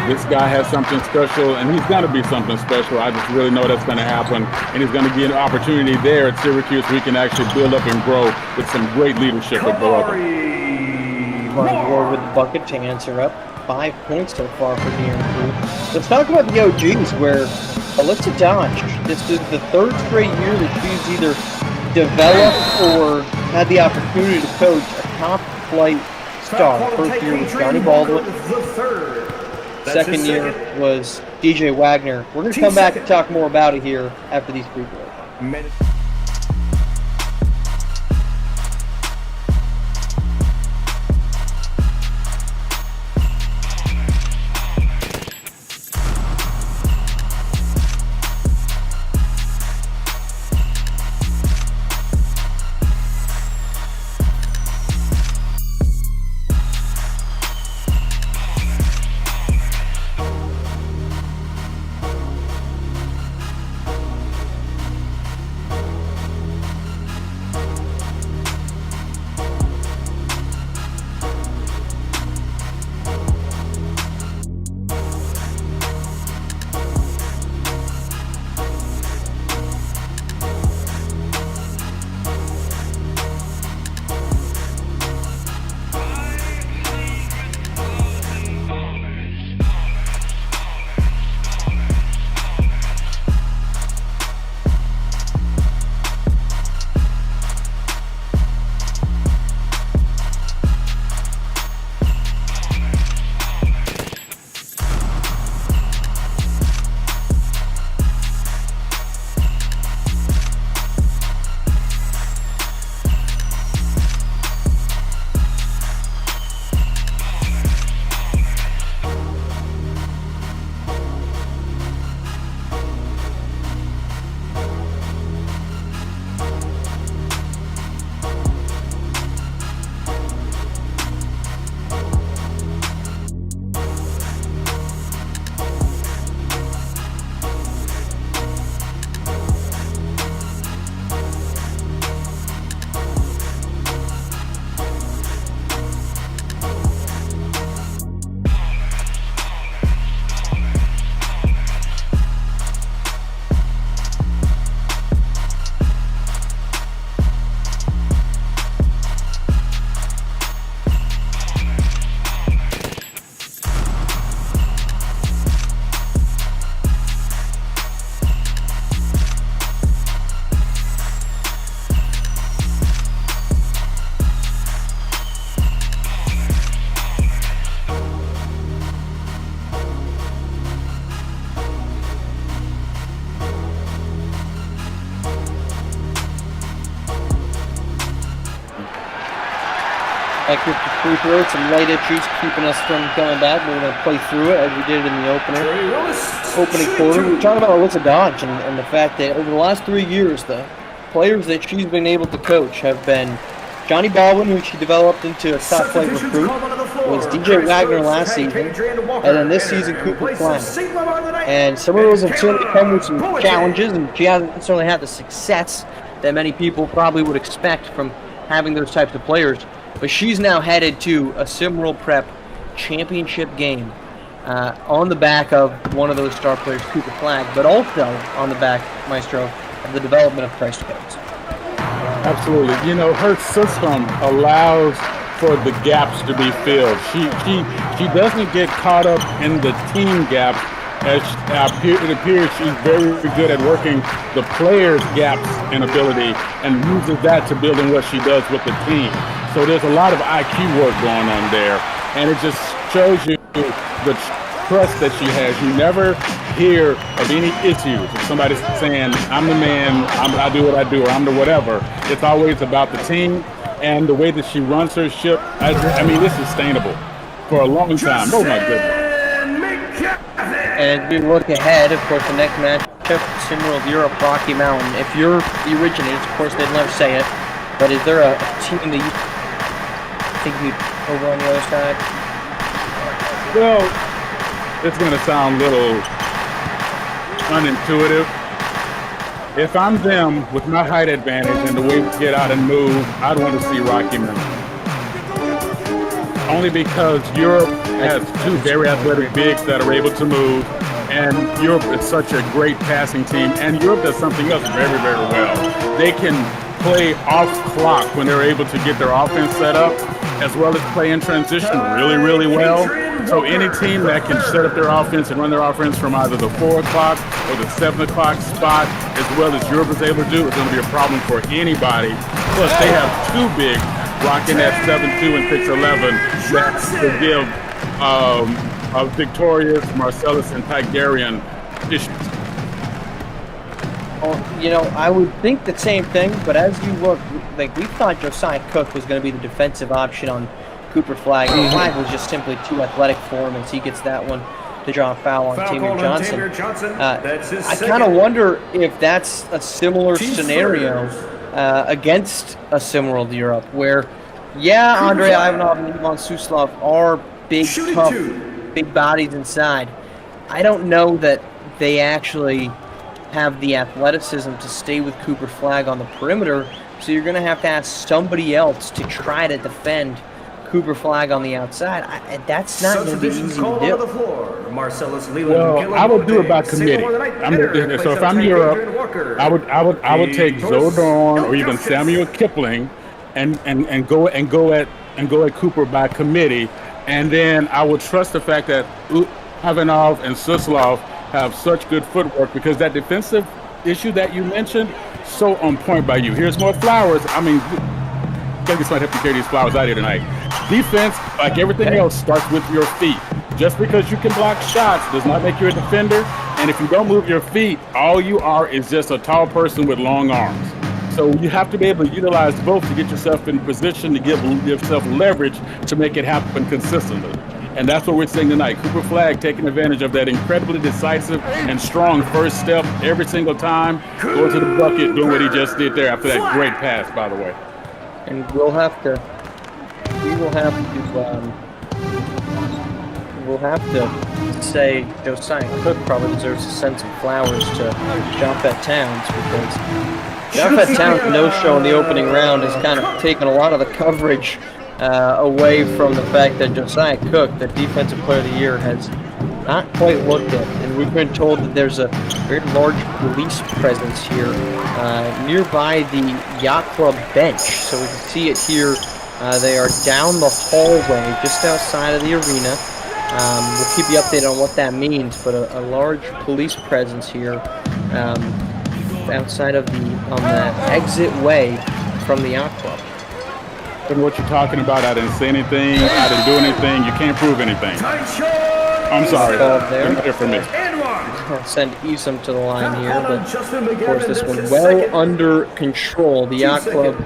this guy has something special, and he's going to be something special. I just really know that's going to happen, and he's going to get an opportunity there at Syracuse. We can actually build up and grow with some great leadership of both of them. Ward with the bucket to answer up. 5 points so far for De'Aaron Cruz. Let's talk about the OGs, where Alyssa Dodge, this is the third straight year that she's either developed or had the opportunity to coach a top-flight star. First year was Johnny Baldwin. Second year was DJ Wagner. We're going to come back and talk more about it here after these free throws. Back here for free throw, some light issues keeping us from coming back. We're going to play through it as we did in the opening quarter. We're talking about Alyssa Dodge and the fact that over the last 3 years, the players that she's been able to coach have been Johnny Baldwin, who she developed into a top flight recruit, was DJ Wagner last season, and then this season Cooper Flagg. And some of those have certainly come with some challenges, and she hasn't necessarily had the success that many people probably would expect from having those types of players. But she's now headed to a SimWorld Prep championship game on the back of one of those star players, Cooper Flagg, but also on the back, Maestro, of the development of Christ Codes. Absolutely. You know, her system allows for the gaps to be filled. She doesn't get caught up in the team gaps. As it appears she's very good at working the players' gaps and ability and uses that to build in what she does with the team. So there's a lot of IQ work going on there, and it just shows you the trust that she has. You never hear of any issues. If somebody's saying, I'm the man, I do what I do, or I'm the whatever, it's always about the team and the way that she runs her ship. I mean, it's sustainable for a long time. Oh, my goodness. And we look ahead, of course, the next matchup, SimWorld Europe, Rocky Mountain. If you're the originators, of course, they'd never say it, but is there a team that you think you'd over on the other side? Well, it's going to sound a little unintuitive. If I'm them with my height advantage and the way we get out and move, I'd want to see Rocky Mountain. Only because Europe has two very athletic bigs that are able to move, and Europe is such a great passing team, and Europe does something else very, very well. They can play off clock when they're able to get their offense set up, as well as play in transition really, really well. So any team that can set up their offense and run their offense from either the 4 o'clock or the 7 o'clock spot, as well as Europe is able to do, is going to be a problem for anybody. Plus, they have two bigs rocking at 7'2" and 6'11" that will give Victorious, Marcellus, and Tigerian issues. Well, you know, I would think the same thing, but as you look, like we thought Josiah Cook was going to be the defensive option on Cooper Flag. Flag was just simply too athletic for him, as he gets that one to draw a foul on Tamir Johnson. I kind of wonder if that's a similar scenario against a SimWorld Europe, where, yeah, Andrei Ivanov and Ivan Suslov are big, tough, big bodies inside. I don't know that they actually have the athleticism to stay with Cooper Flag on the perimeter, so you're going to have to ask somebody else to try to defend Cooper Flag on the outside. That's not going to be easy to do. Well, I would do it by committee. So if I'm Europe, I would take Zodorn or even Samuel Kipling and go at Cooper by committee, and then I would trust the fact that Ivanov and Suslov have such good footwork, because that defensive issue that you mentioned, so on point by you. Here's more flowers. I mean, Vegas might have to carry these flowers out here tonight. Defense, like everything else, starts with your feet. Just because you can block shots does not make you a defender. And if you don't move your feet, all you are is just a tall person with long arms. So you have to be able to utilize both to get yourself in position to give yourself leverage to make it happen consistently. And that's what we're seeing tonight. Cooper Flag taking advantage of that incredibly decisive and strong first step every single time, going to the bucket, doing what he just did there after that great pass, by the way. And we will have to say Josiah Cook probably deserves to send some flowers to Japhet Towns, because Japhet Towns' no-show in the opening round has kind of taken a lot of the coverage away from the fact that Josiah Cook, the Defensive Player of the Year, has not quite looked at. And we've been told that there's a very large police presence here nearby the Yacht Club bench. So we can see it here. They are down the hallway just outside of the arena. We'll keep you updated on what that means, but a large police presence here outside of on the exit way from the Yacht Club. And what you're talking about, I didn't say anything, I didn't do anything, you can't prove anything. I'm sorry, you're not here for me. I'll send Isom to the line here, but of course this one well under control. The Yacht Club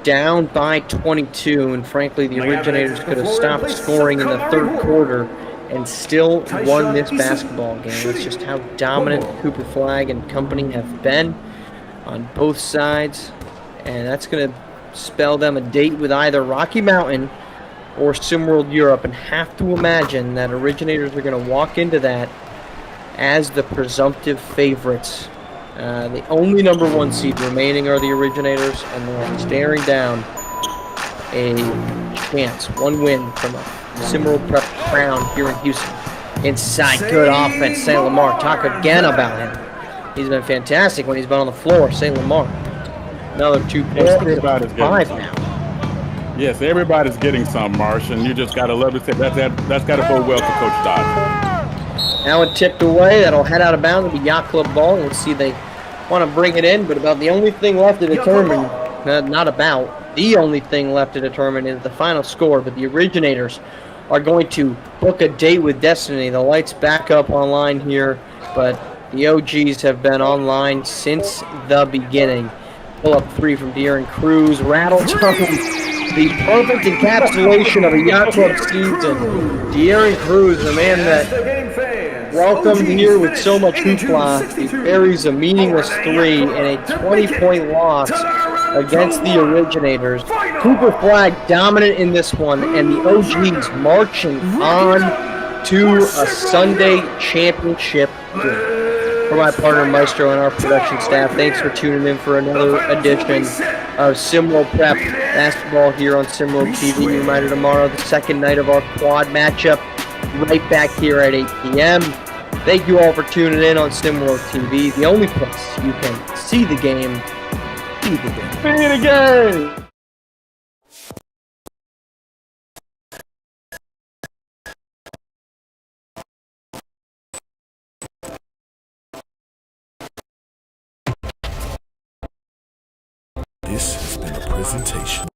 down by 22, and frankly the Originators could have stopped scoring in the third quarter and still won this basketball game. That's just how dominant Cooper Flag and company have been on both sides, and that's going to spell them a date with either Rocky Mountain or SimWorld Europe, and have to imagine that Originators are going to walk into that as the presumptive favorites. The only number 1 seed remaining are the Originators, and they're staring down a chance, one win from a SimWorld Prep crown here in Houston. Inside, good offense, St. Lamar. Talk again about him. He's been fantastic when he's been on the floor, St. Lamar. Another 2 points. Everybody's getting 5 now. Yes, everybody's getting some, Marsh, and you just got to love it. That's got to bode well for Coach Dodd. Now it tipped away. That'll head out of bounds. It'll be Yacht Club ball. We'll see they want to bring it in, but about the only thing left to determine, the only thing left to determine is the final score. But the Originators are going to book a date with destiny. The lights back up online here, but the OGs have been online since the beginning. Pull-up three from De'Aaron Cruz. Rattle the perfect encapsulation of a yacht club season. De'Aaron Cruz, the man that welcomed here with so much hoopla, he buries a meaningless three in a 20-point loss against the Originators. Cooper Flag dominant in this one, and the OGs marching on to a Sunday championship game. For my partner Maestro and our production staff, thanks for tuning in for another edition of SimWorld Prep Basketball here on SimWorld TV. United tomorrow, the second night of our quad matchup, right back here at 8 p.m. Thank you all for tuning in on SimWorld TV, the only place you can see the game, be the game. Be the game! This has been a presentation